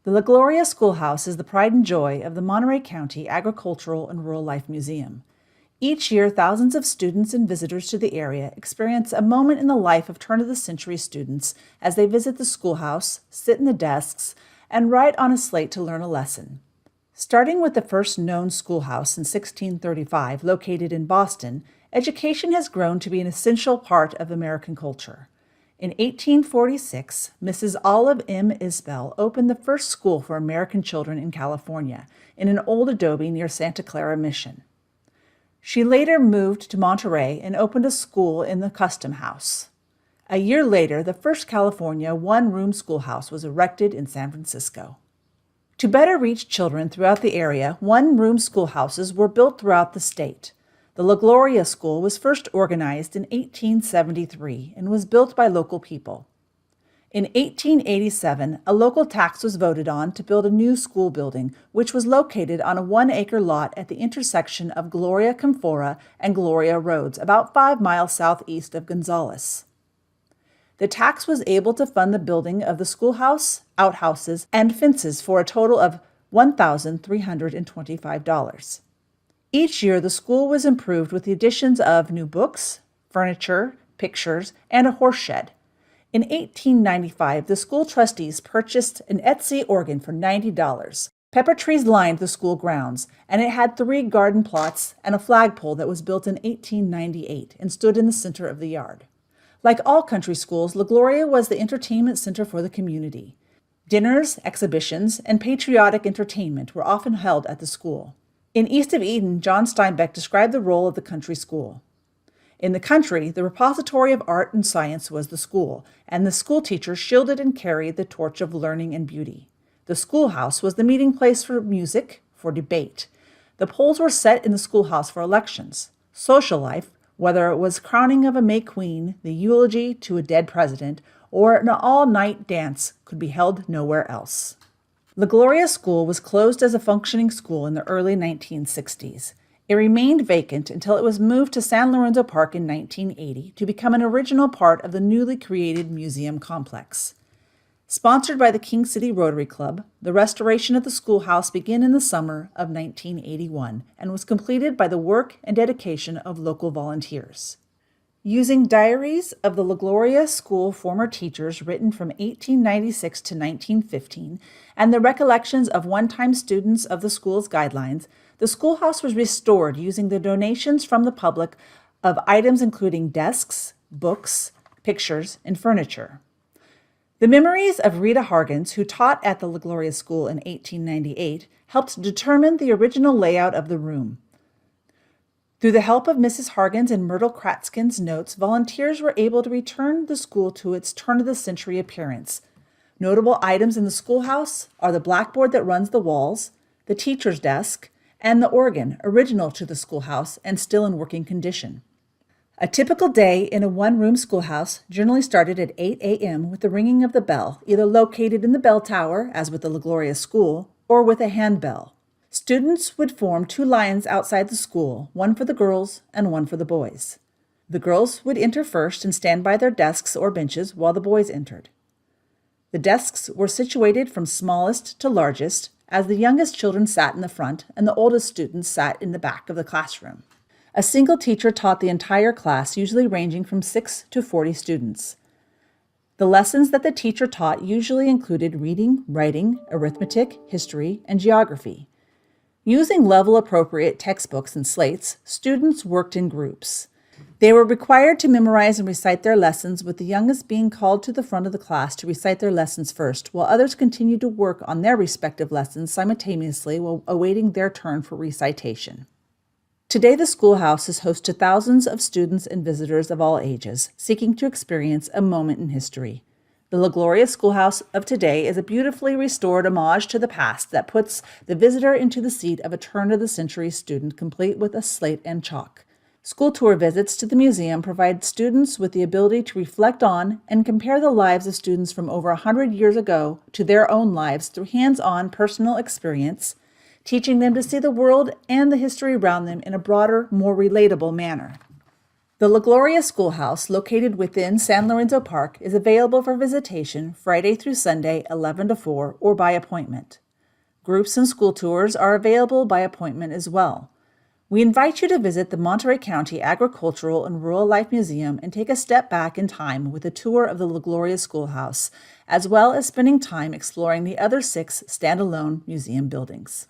The La Gloria Schoolhouse is the pride and joy of the Monterey County Agricultural and Rural Life Museum. Each year, thousands of students and visitors to the area experience a moment in the life of turn-of-the-century students as they visit the schoolhouse, sit in the desks, and write on a slate to learn a lesson. Starting with the first known schoolhouse in 1635, located in Boston, education has grown to be an essential part of American culture. In 1846, Mrs. Olive M. Isbell opened the first school for American children in California, in an old adobe near Santa Clara Mission. She later moved to Monterey and opened a school in the Custom House. A year later, the first California one-room schoolhouse was erected in San Francisco. To better reach children throughout the area, one-room schoolhouses were built throughout the state. The La Gloria School was first organized in 1873 and was built by local people. In 1887, a local tax was voted on to build a new school building, which was located on a 1-acre lot at the intersection of Gloria Camphora and Gloria Roads, about 5 miles southeast of Gonzales. The tax was able to fund the building of the schoolhouse, outhouses, and fences for a total of $1,325. Each year, the school was improved with the additions of new books, furniture, pictures, and a horse shed. In 1895, the school trustees purchased an Etsy organ for $90. Pepper trees lined the school grounds, and it had 3 garden plots and a flagpole that was built in 1898 and stood in the center of the yard. Like all country schools, La Gloria was the entertainment center for the community. Dinners, exhibitions, and patriotic entertainment were often held at the school. In East of Eden, John Steinbeck described the role of the country school. In the country, the repository of art and science was the school, and the school teachers shielded and carried the torch of learning and beauty. The schoolhouse was the meeting place for music, for debate. The polls were set in the schoolhouse for elections. Social life, whether it was crowning of a May Queen, the eulogy to a dead president, or an all-night dance, could be held nowhere else. La Gloria School was closed as a functioning school in the early 1960s. It remained vacant until it was moved to San Lorenzo Park in 1980 to become an original part of the newly created museum complex. Sponsored by the King City Rotary Club, the restoration of the schoolhouse began in the summer of 1981 and was completed by the work and dedication of local volunteers. Using diaries of the La Gloria School former teachers written from 1896 to 1915 and the recollections of one-time students of the school's guidelines, the schoolhouse was restored using the donations from the public of items including desks, books, pictures, and furniture. The memories of Rita Hargens, who taught at the La Gloria School in 1898, helped determine the original layout of the room. Through the help of Mrs. Hargens and Myrtle Kratzkin's notes, volunteers were able to return the school to its turn-of-the-century appearance. Notable items in the schoolhouse are the blackboard that runs the walls, the teacher's desk, and the organ, original to the schoolhouse and still in working condition. A typical day in a one-room schoolhouse generally started at 8 a.m. with the ringing of the bell, either located in the bell tower, as with the La Gloria School, or with a handbell. Students would form 2 lines outside the school, one for the girls and one for the boys. The girls would enter first and stand by their desks or benches while the boys entered. The desks were situated from smallest to largest, as the youngest children sat in the front and the oldest students sat in the back of the classroom. A single teacher taught the entire class, usually ranging from 6 to 40 students. The lessons that the teacher taught usually included reading, writing, arithmetic, history, and geography. Using level-appropriate textbooks and slates, students worked in groups. They were required to memorize and recite their lessons, with the youngest being called to the front of the class to recite their lessons first, while others continued to work on their respective lessons simultaneously while awaiting their turn for recitation. Today, the schoolhouse is host to thousands of students and visitors of all ages, seeking to experience a moment in history. The La Gloria Schoolhouse of today is a beautifully restored homage to the past that puts the visitor into the seat of a turn-of-the-century student, complete with a slate and chalk. School tour visits to the museum provide students with the ability to reflect on and compare the lives of students from over 100 years ago to their own lives through hands-on personal experience, teaching them to see the world and the history around them in a broader, more relatable manner. The La Gloria Schoolhouse, located within San Lorenzo Park, is available for visitation Friday through Sunday, 11 to 4, or by appointment. Groups and school tours are available by appointment as well. We invite you to visit the Monterey County Agricultural and Rural Life Museum and take a step back in time with a tour of the La Gloria Schoolhouse, as well as spending time exploring the other 6 standalone museum buildings.